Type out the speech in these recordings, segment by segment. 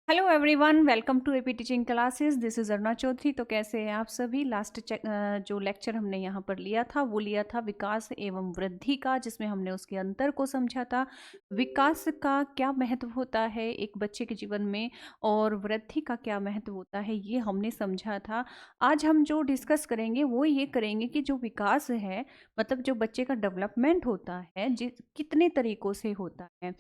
Hello everyone, welcome to AP teaching classes. This is Aruna Chaudhary. तो कैसे हैं आप सभी। लास्ट जो लेक्चर हमने यहाँ पर लिया था वो लिया था विकास एवं वृद्धि का, जिसमें हमने उसके अंतर को समझा था। विकास का क्या महत्व होता है एक बच्चे के जीवन में और वृद्धि का क्या महत्व होता है ये हमने समझा था। आज हम जो डिस्कस करेंगे वो ये करेंगे कि जो विकास है, मतलब जो बच्चे का डेवलपमेंट होता है, कितने तरीकों से होता है।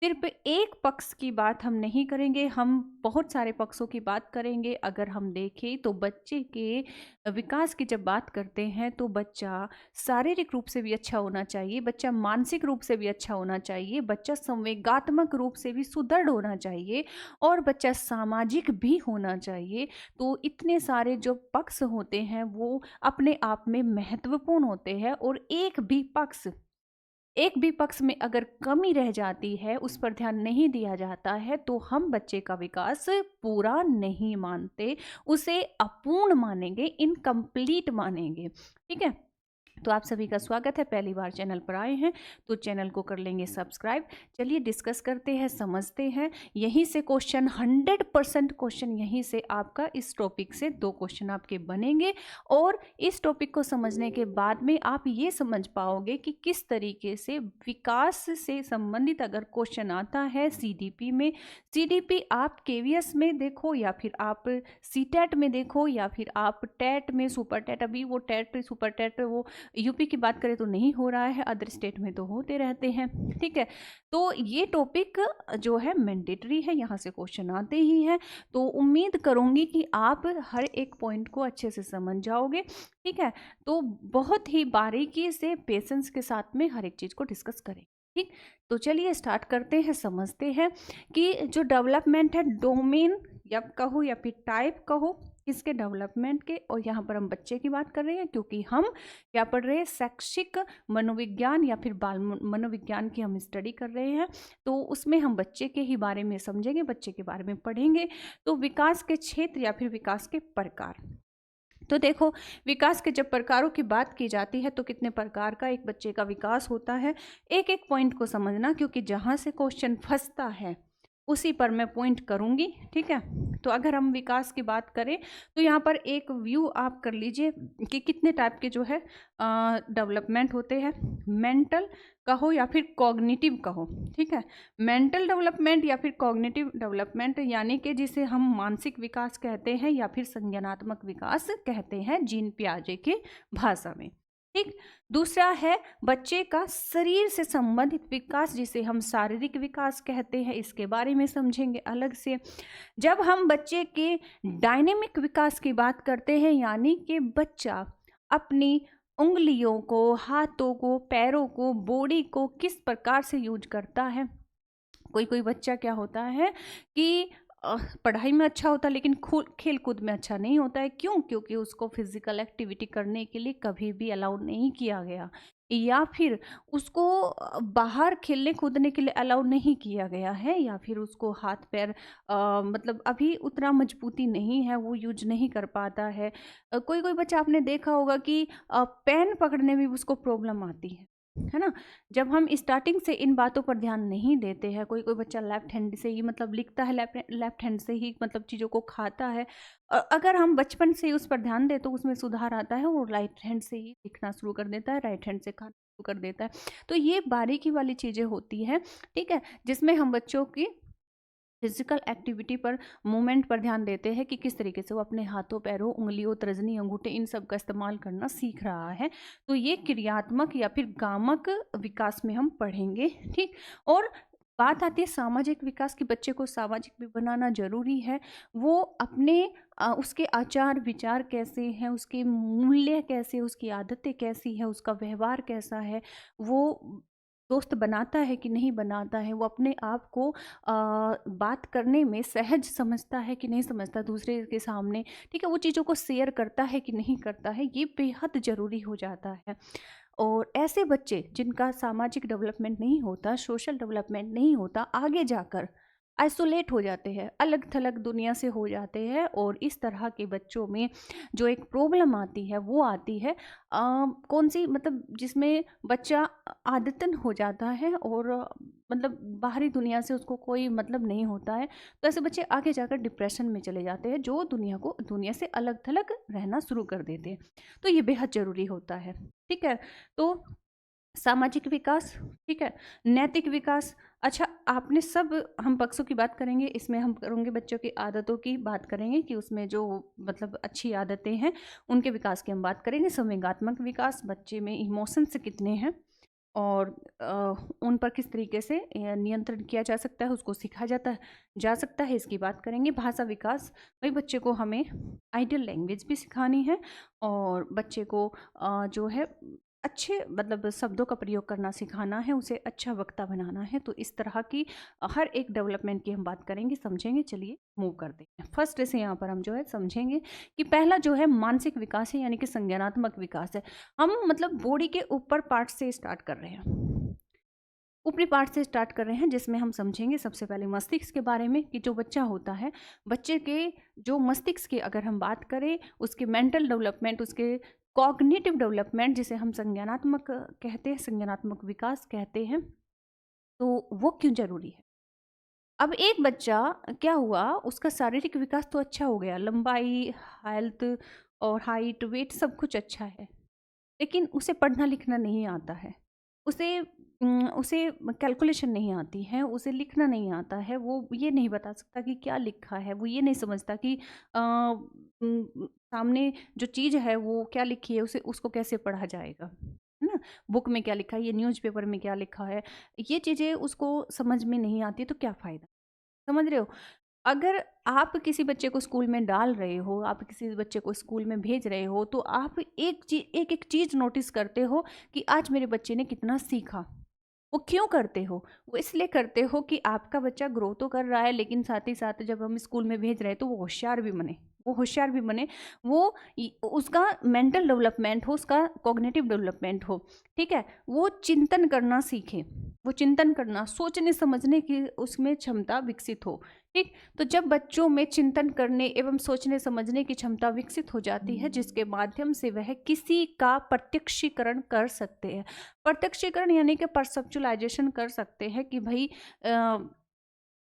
सिर्फ एक पक्ष की बात हम नहीं करेंगे, हम बहुत सारे पक्षों की बात करेंगे। अगर हम देखें तो बच्चे के विकास की जब बात करते हैं तो बच्चा शारीरिक रूप से भी अच्छा होना चाहिए, बच्चा मानसिक रूप से भी अच्छा होना चाहिए, बच्चा संवेगात्मक रूप से भी सुदृढ़ होना चाहिए और बच्चा सामाजिक भी होना चाहिए। तो इतने सारे जो पक्ष होते हैं वो अपने आप में महत्वपूर्ण होते हैं और एक भी पक्ष में अगर कमी रह जाती है, उस पर ध्यान नहीं दिया जाता है, तो हम बच्चे का विकास पूरा नहीं मानते, उसे अपूर्ण मानेंगे, इनकम्प्लीट मानेंगे। ठीक है। तो आप सभी का स्वागत है। पहली बार चैनल पर आए हैं तो चैनल को कर लेंगे सब्सक्राइब। चलिए डिस्कस करते हैं, समझते हैं। यहीं से क्वेश्चन 100% क्वेश्चन यहीं से आपका इस टॉपिक से 2 क्वेश्चन आपके बनेंगे और इस टॉपिक को समझने के बाद में आप ये समझ पाओगे कि किस तरीके से विकास से संबंधित अगर क्वेश्चन आता है सीडीपी में, सीडीपी आप केवीएस में देखो या फिर आप सीटेट में देखो या फिर आप टेट में, सुपर टेट, अभी वो टेट सुपर टेट वो यूपी की बात करें तो नहीं हो रहा है, अदर स्टेट में तो होते रहते हैं। ठीक है। तो ये टॉपिक जो है मैंडेटरी है, यहाँ से क्वेश्चन आते ही हैं। तो उम्मीद करूंगी कि आप हर एक पॉइंट को अच्छे से समझ जाओगे। ठीक है। तो बहुत ही बारीकी से पेशेंस के साथ में हर एक चीज को डिस्कस करें। ठीक। तो चलिए स्टार्ट करते हैं, समझते हैं कि जो डेवलपमेंट है, डोमेन या कहो या फिर टाइप कहो इसके डेवलपमेंट के, और यहाँ पर हम बच्चे की बात कर रहे हैं क्योंकि हम क्या पढ़ रहे हैं, शैक्षिक मनोविज्ञान या फिर बाल मनोविज्ञान की हम स्टडी कर रहे हैं। तो उसमें हम बच्चे के ही बारे में समझेंगे, बच्चे के बारे में पढ़ेंगे। तो विकास के क्षेत्र या फिर विकास के प्रकार। तो देखो, विकास के जब प्रकारों की बात की जाती है तो कितने प्रकार का एक बच्चे का विकास होता है, एक एक पॉइंट को समझना, क्योंकि जहाँ से क्वेश्चन फंसता है उसी पर मैं पॉइंट करूंगी। ठीक है। तो अगर हम विकास की बात करें तो यहाँ पर एक व्यू आप कर लीजिए कि कितने टाइप के जो है डेवलपमेंट होते हैं। मेंटल कहो या फिर कॉग्निटिव कहो। ठीक है। मेंटल डेवलपमेंट या फिर कॉग्निटिव डेवलपमेंट, यानी कि जिसे हम मानसिक विकास कहते हैं या फिर संज्ञानात्मक विकास कहते हैं जीन पियाजे की भाषा में। ठीक। दूसरा है बच्चे का शरीर से संबंधित विकास, जिसे हम शारीरिक विकास कहते हैं। इसके बारे में समझेंगे अलग से। जब हम बच्चे के डायनेमिक विकास की बात करते हैं, यानी कि बच्चा अपनी उंगलियों को, हाथों को, पैरों को, बॉडी को किस प्रकार से यूज करता है। कोई कोई बच्चा क्या होता है कि पढ़ाई में अच्छा होता है लेकिन खेल कूद में अच्छा नहीं होता है। क्यों? क्योंकि उसको फिजिकल एक्टिविटी करने के लिए कभी भी अलाउ नहीं किया गया, या फिर उसको बाहर खेलने कूदने के लिए अलाउ नहीं किया गया है, या फिर उसको हाथ पैर मतलब अभी उतना मजबूती नहीं है, वो यूज नहीं कर पाता है। कोई कोई बच्चा आपने देखा होगा कि पेन पकड़ने में भी उसको प्रॉब्लम आती है ना। जब हम स्टार्टिंग से इन बातों पर ध्यान नहीं देते हैं, कोई कोई बच्चा लेफ्ट हैंड से ही मतलब लिखता है, लेफ्ट हैंड से ही मतलब चीज़ों को खाता है। अगर हम बचपन से ही उस पर ध्यान दें तो उसमें सुधार आता है और राइट हैंड से ही लिखना शुरू कर देता है, राइट हैंड से खाना शुरू कर देता है। तो ये बारीकी वाली चीज़ें होती हैं। ठीक है। जिसमें हम बच्चों की फिजिकल एक्टिविटी पर, मूवमेंट पर ध्यान देते हैं कि किस तरीके से वो अपने हाथों, पैरों, उंगलियों, तर्जनी, अंगूठे, इन सब का इस्तेमाल करना सीख रहा है। तो ये क्रियात्मक या फिर गामक विकास में हम पढ़ेंगे। ठीक। और बात आती है सामाजिक विकास की, बच्चे को सामाजिक भी बनाना जरूरी है। वो अपने उसके आचार विचार कैसे हैं, उसके मूल्य कैसे, उसकी आदतें कैसी है, उसका व्यवहार कैसा है, वो दोस्त बनाता है कि नहीं बनाता है, वो अपने आप को बात करने में सहज समझता है कि नहीं समझता दूसरे के सामने। ठीक है। वो चीज़ों को शेयर करता है कि नहीं करता है, ये बेहद ज़रूरी हो जाता है। और ऐसे बच्चे जिनका सामाजिक डेवलपमेंट नहीं होता, सोशल डेवलपमेंट नहीं होता, आगे जाकर आइसोलेट हो जाते हैं, अलग थलग दुनिया से हो जाते हैं। और इस तरह के बच्चों में जो एक प्रॉब्लम आती है वो आती है कौन सी, मतलब जिसमें बच्चा आदतन हो जाता है और मतलब बाहरी दुनिया से उसको कोई मतलब नहीं होता है, तो ऐसे बच्चे आगे जाकर डिप्रेशन में चले जाते हैं, जो दुनिया से अलग थलग रहना शुरू कर देते हैं। तो ये बेहद ज़रूरी होता है। ठीक है, तो सामाजिक विकास, ठीक है, नैतिक विकास। अच्छा, आपने सब हम पक्षों की बात करेंगे, इसमें हम करेंगे बच्चों की आदतों की बात करेंगे कि उसमें जो मतलब अच्छी आदतें हैं उनके विकास की हम बात करेंगे। संवेगात्मक विकास, बच्चे में इमोशंस कितने हैं और उन पर किस तरीके से नियंत्रण किया जा सकता है, उसको सीखा जा सकता है, इसकी बात करेंगे। भाषा विकास, भाई बच्चे को हमें आइडियल लैंग्वेज भी सिखानी है और बच्चे को जो है अच्छे मतलब शब्दों का प्रयोग करना सिखाना है, उसे अच्छा वक्ता बनाना है। तो इस तरह की हर एक डेवलपमेंट की हम बात करेंगे, समझेंगे। चलिए मूव करते हैं। फर्स्ट से यहाँ पर हम जो है समझेंगे कि पहला जो है मानसिक विकास है, यानी कि संज्ञानात्मक विकास है। हम मतलब बॉडी के ऊपर पार्ट से स्टार्ट कर रहे हैं, ऊपरी पार्ट से स्टार्ट कर रहे हैं, जिसमें हम समझेंगे सबसे पहले मस्तिष्क के बारे में कि जो बच्चा होता है, बच्चे के जो मस्तिष्क की अगर हम बात करें, उसके मेंटल डेवलपमेंट, उसके कॉग्निटिव डेवलपमेंट, जिसे हम संज्ञानात्मक कहते हैं, संज्ञानात्मक विकास कहते हैं, तो वो क्यों जरूरी है। अब एक बच्चा क्या हुआ, उसका शारीरिक विकास तो अच्छा हो गया, लंबाई, हेल्थ और हाइट वेट सब कुछ अच्छा है, लेकिन उसे पढ़ना लिखना नहीं आता है, उसे कैलकुलेशन नहीं आती है, उसे लिखना नहीं आता है, वो ये नहीं बता सकता कि क्या लिखा है, वो ये नहीं समझता कि सामने जो चीज़ है वो क्या लिखी है, उसे उसको कैसे पढ़ा जाएगा, है ना। बुक में क्या लिखा है, ये न्यूज़पेपर में क्या लिखा है, ये चीज़ें उसको समझ में नहीं आती, तो क्या फ़ायदा। समझ रहे हो। अगर आप किसी बच्चे को स्कूल में डाल रहे हो, आप किसी बच्चे को स्कूल में भेज रहे हो, तो आप एक एक चीज़ नोटिस करते हो कि आज मेरे बच्चे ने कितना सीखा। वो क्यों करते हो? वो इसलिए करते हो कि आपका बच्चा ग्रो तो कर रहा है, लेकिन साथ ही साथ जब हम स्कूल में भेज रहे हैं तो वो होशियार भी बने, वो होशियार भी बने, वो उसका मेंटल डेवलपमेंट हो, उसका कॉग्निटिव डेवलपमेंट हो, ठीक है, वो चिंतन करना सीखे, वो चिंतन करना, सोचने समझने की उसमें क्षमता विकसित हो। ठीक, तो जब बच्चों में चिंतन करने एवं सोचने समझने की क्षमता विकसित हो जाती है, जिसके माध्यम से वह किसी का प्रत्यक्षीकरण कर सकते हैं, प्रत्यक्षीकरण यानी कि परसेप्चुलाइजेशन कर सकते हैं कि भाई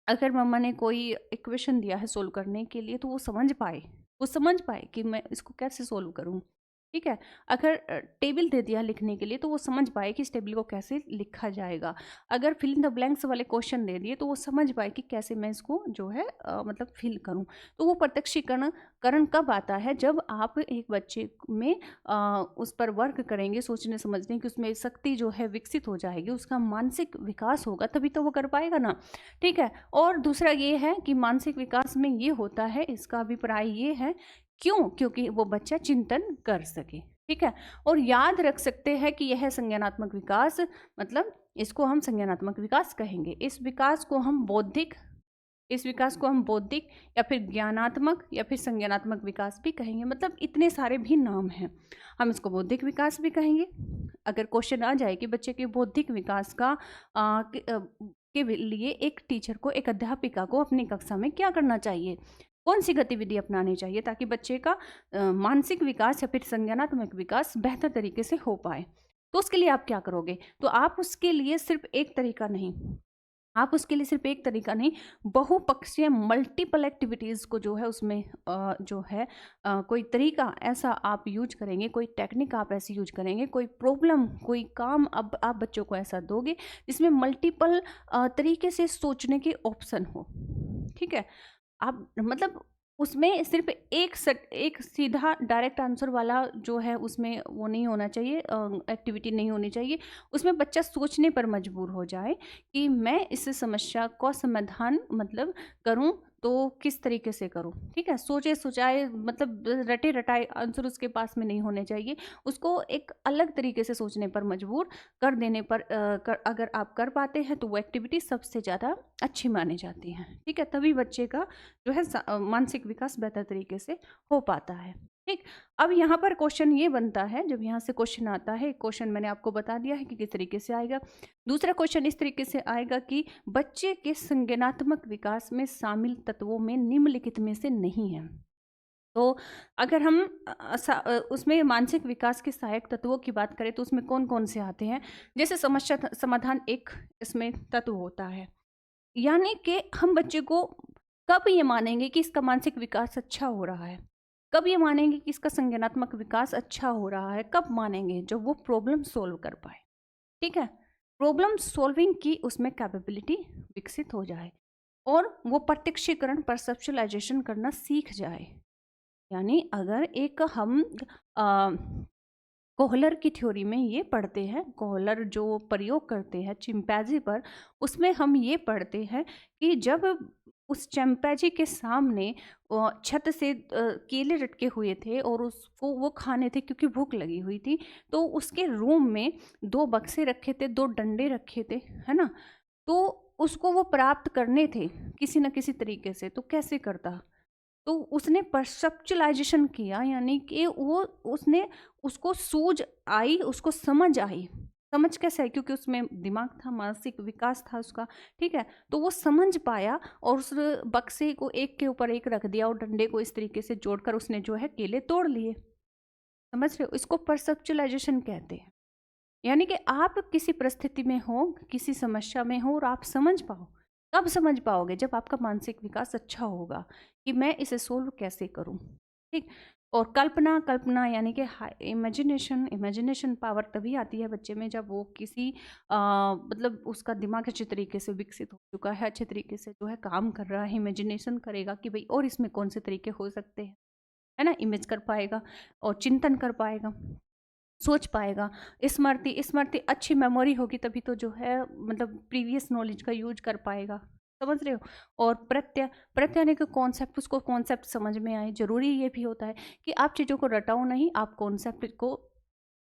अगर मम्मा ने कोई इक्वेशन दिया है सोल्व करने के लिए, तो वो समझ पाए कि मैं इसको कैसे सोल्व करूं। ठीक है, अगर टेबल दे दिया लिखने के लिए, तो वो समझ पाए कि इस टेबल को कैसे लिखा जाएगा। अगर फिल इन द ब्लैंक्स वाले क्वेश्चन दे दिए, तो वो समझ पाए कि कैसे मैं इसको जो है मतलब फिल करूं। तो वो प्रत्यक्षीकरण कब आता है, जब आप एक बच्चे में उस पर वर्क करेंगे, सोचने समझने की उसमें शक्ति जो है विकसित हो जाएगी, उसका मानसिक विकास होगा, तभी तो वो कर पाएगा ना। ठीक है, और दूसरा ये है कि मानसिक विकास में ये होता है, इसका अभिप्राय ये है, क्यों, क्योंकि वो बच्चा चिंतन कर सके। ठीक है, और याद रख सकते हैं कि यह संज्ञानात्मक विकास, मतलब इसको हम संज्ञानात्मक विकास कहेंगे। इस विकास को हम बौद्धिक या फिर ज्ञानात्मक या फिर संज्ञानात्मक विकास भी कहेंगे, मतलब इतने सारे भी नाम हैं। हम इसको बौद्धिक विकास भी कहेंगे। अगर क्वेश्चन आ जाए कि बच्चे के बौद्धिक विकास के लिए एक टीचर को, एक अध्यापिका को अपनी कक्षा में क्या करना चाहिए, कौन सी गतिविधि अपनानी चाहिए, ताकि बच्चे का मानसिक विकास या फिर संज्ञानात्मक विकास बेहतर तरीके से हो पाए। तो उसके लिए आप क्या करोगे, तो आप उसके लिए सिर्फ एक तरीका नहीं, बहुपक्षीय मल्टीपल एक्टिविटीज़ को जो है उसमें जो है कोई तरीका ऐसा आप यूज करेंगे, कोई टेक्निक आप ऐसी यूज करेंगे, कोई प्रॉब्लम, कोई काम अब आप बच्चों को ऐसा दोगे जिसमें मल्टीपल तरीके से सोचने के ऑप्शन हो। ठीक है, आप मतलब उसमें सिर्फ एक सीधा डायरेक्ट आंसर वाला जो है उसमें वो नहीं होना चाहिए, एक्टिविटी नहीं होनी चाहिए। उसमें बच्चा सोचने पर मजबूर हो जाए कि मैं इस समस्या का समाधान मतलब करूं तो किस तरीके से करूं। ठीक है, सोचे सोचाए मतलब रटे रटाए आंसर उसके पास में नहीं होने चाहिए। उसको एक अलग तरीके से सोचने पर मजबूर कर देने पर अगर आप कर पाते हैं, तो वो एक्टिविटी सबसे ज़्यादा अच्छी मानी जाती है। ठीक है, तभी बच्चे का जो है मानसिक विकास बेहतर तरीके से हो पाता है। ठीक, अब यहाँ पर क्वेश्चन ये बनता है, जब यहाँ से क्वेश्चन आता है, क्वेश्चन मैंने आपको बता दिया है कि किस तरीके से आएगा। दूसरा क्वेश्चन इस तरीके से आएगा कि बच्चे के संज्ञानात्मक विकास में शामिल तत्वों में निम्नलिखित में से नहीं है। तो अगर हम उसमें मानसिक विकास के सहायक तत्वों की बात करें तो उसमें कौन-कौन से आते हैं? जैसे समस्या समाधान एक इसमें तत्व होता है। यानी कि हम बच्चे को कब ये मानेंगे कि इसका मानसिक विकास अच्छा हो रहा है? कब ये मानेंगे कि इसका संज्ञानात्मक विकास अच्छा हो रहा है? कब मानेंगे? जब वो प्रॉब्लम सॉल्व कर पाए, ठीक है? प्रॉब्लम सॉल्विंग की उसमें कैपेबिलिटी विकसित हो जाए और वो प्रत्यक्षीकरण परसेप्चुअलाइज़ेशन करना सीख जाए। यानी अगर एक हम अ, कोहलर की थ्योरी में ये पढ़ते हैं, कोहलर जो प्रयोग करते हैं चिंपैंजी पर, उसमें हम ये पढ़ते हैं कि जब उस चिंपैंजी के सामने छत से केले लटके हुए थे और उसको वो खाने थे क्योंकि भूख लगी हुई थी, तो उसके रूम में 2 बक्से रखे थे, 2 डंडे रखे थे, है ना? तो उसको वो प्राप्त करने थे किसी न किसी तरीके से, तो कैसे करता? तो उसने परसेप्चुअलाइज़ेशन किया, यानी कि वो उसने उसको सूझ आई, उसको समझ आई। समझ कैसे आई? क्योंकि उसमें दिमाग था, मानसिक विकास था उसका, ठीक है? तो वो समझ पाया और उस बक्से को एक के ऊपर एक रख दिया और डंडे को इस तरीके से जोड़कर उसने जो है केले तोड़ लिए। समझ रहे हो? इसको परसेप्चुअलाइज़ेशन कहते हैं। यानी कि आप किसी परिस्थिति में हो, किसी समस्या में हो और आप समझ पाओ। कब समझ पाओगे? जब आपका मानसिक विकास अच्छा होगा कि मैं इसे सोल्व कैसे करूँ, ठीक? और कल्पना यानी कि इमेजिनेशन पावर तभी आती है बच्चे में जब वो किसी मतलब उसका दिमाग अच्छे तरीके से विकसित हो चुका है, अच्छे तरीके से जो है काम कर रहा है, इमेजिनेशन करेगा कि भई और इसमें कौन से तरीके हो सकते हैं, है ना? इमेज कर पाएगा और चिंतन कर पाएगा। सोच पाएगा। स्मृति स्मृति अच्छी मेमोरी होगी तभी तो जो है मतलब प्रीवियस नॉलेज का यूज़ कर पाएगा। समझ रहे हो? और प्रत्यय यानी कि कॉन्सेप्ट, उसको कॉन्सेप्ट समझ में आए। ज़रूरी ये भी होता है कि आप चीज़ों को रटाओ नहीं, आप कॉन्सेप्ट को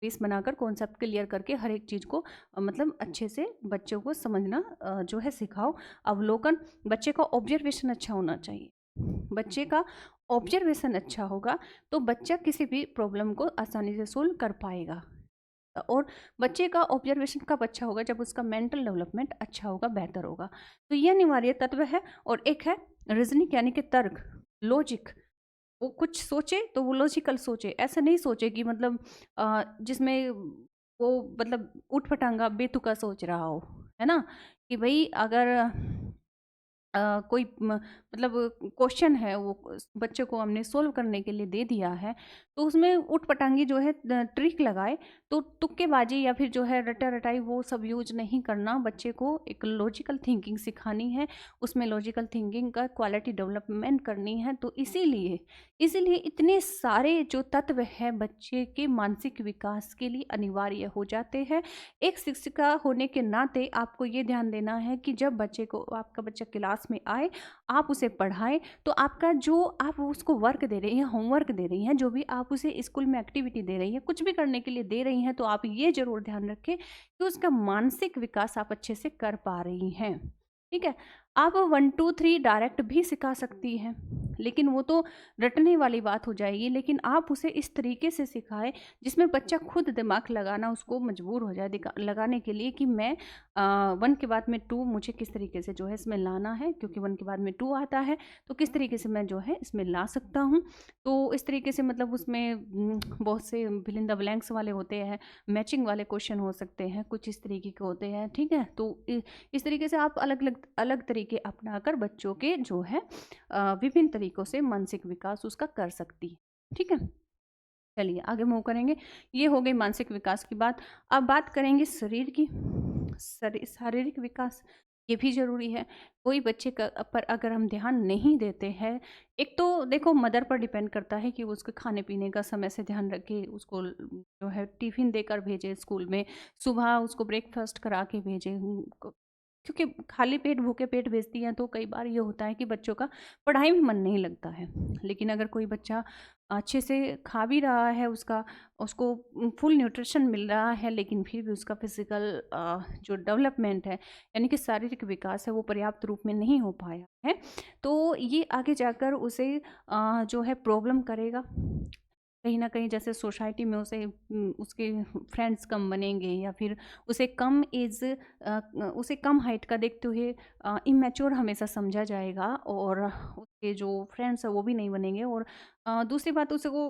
बेस बनाकर कॉन्सेप्ट क्लियर करके हर एक चीज़ को मतलब अच्छे से बच्चों को समझना जो है सिखाओ। अवलोकन, बच्चे का ऑब्जर्वेशन अच्छा होना चाहिए। बच्चे का ऑब्जर्वेशन अच्छा होगा तो बच्चा किसी भी प्रॉब्लम को आसानी से सोल्व कर पाएगा। और बच्चे का ऑब्जर्वेशन कब अच्छा होगा? जब उसका मेंटल डेवलपमेंट अच्छा होगा, बेहतर होगा। तो ये अनिवार्य तत्व है। और एक है रीजनिंग यानी कि तर्क, लॉजिक। वो कुछ सोचे तो वो लॉजिकल सोचे, ऐसा नहीं सोचे कि मतलब जिसमें वो मतलब ऊट-पटांगा बेतुका सोच रहा हो, है ना? कि भई अगर कोई मतलब क्वेश्चन है वो बच्चे को हमने सोल्व करने के लिए दे दिया है, तो उसमें ऊट-पटांगी जो है ट्रिक लगाए, तो तुक्केबाजी या फिर जो है रटा-रटाई वो सब यूज़ नहीं करना। बच्चे को एक लॉजिकल थिंकिंग सिखानी है, उसमें लॉजिकल थिंकिंग का क्वालिटी डेवलपमेंट करनी है। तो इसीलिए इतने सारे जो तत्व हैं बच्चे के मानसिक विकास के लिए अनिवार्य हो जाते हैं। एक शिक्षिका होने के नाते आपको ये ध्यान देना है कि जब आपका बच्चा क्लास में आए, आप उसे पढ़ाएँ, तो आपका जो आप उसको वर्क दे रही हैं, होमवर्क दे रही हैं, जो भी आप उसे स्कूल में एक्टिविटी दे रही हैं, कुछ भी करने के लिए दे रही हैं, तो आप ये ज़रूर ध्यान रखें कि उसका मानसिक विकास आप अच्छे से कर पा रही हैं। ठीक है? आप 1, 2, 3 डायरेक्ट भी सिखा सकती हैं, लेकिन वो तो रटने वाली बात हो जाएगी। लेकिन आप उसे इस तरीके से सिखाएँ जिसमें बच्चा खुद दिमाग लगाना उसको मजबूर हो जाए लगाने के लिए कि मैं 1 के बाद में 2 मुझे किस तरीके से जो है इसमें लाना है, क्योंकि 1 के बाद में 2 आता है, तो किस तरीके से मैं जो है इसमें ला सकता हूँ। तो इस तरीके से मतलब उसमें बहुत से फिल इन द ब्लैंक्स वाले होते हैं, मैचिंग वाले क्वेश्चन हो सकते हैं, कुछ इस तरीके के होते हैं, ठीक है? तो इस तरीके से आप अलग तरीके अपनाकर बच्चों के जो है विभिन्न तरीकों से मानसिक विकास उसका कर सकती है। ठीक है? चलिए आगे मूव करेंगे। ये हो गई मानसिक विकास की बात। अब बात करेंगे शरीर की। शारीरिक विकास ये भी ज़रूरी है। कोई बच्चे का पर अगर हम ध्यान नहीं देते हैं, एक तो देखो मदर पर डिपेंड करता है कि वो उसके खाने-पीने का समय से ध्यान रखे, उसको जो है टिफ़िन देकर भेजें स्कूल में, सुबह उसको ब्रेकफ़ास्ट करा के भेजें। क्योंकि खाली पेट, भूखे पेट भेजती हैं तो कई बार ये होता है कि बच्चों का पढ़ाई में मन नहीं लगता है। लेकिन अगर कोई बच्चा अच्छे से खा भी रहा है, उसको फुल न्यूट्रिशन मिल रहा है, लेकिन फिर भी उसका फिज़िकल जो डेवलपमेंट है, यानी कि शारीरिक विकास है, वो पर्याप्त रूप में नहीं हो पाया है, तो ये आगे जाकर उसे जो है प्रॉब्लम करेगा। कहीं न कहीं जैसे सोसाइटी में उसके फ्रेंड्स कम बनेंगे, या फिर उसे कम हाइट का देखते हुए इमैच्योर हमेशा समझा जाएगा, और के जो फ्रेंड्स है वो भी नहीं बनेंगे, और दूसरी बात उसे वो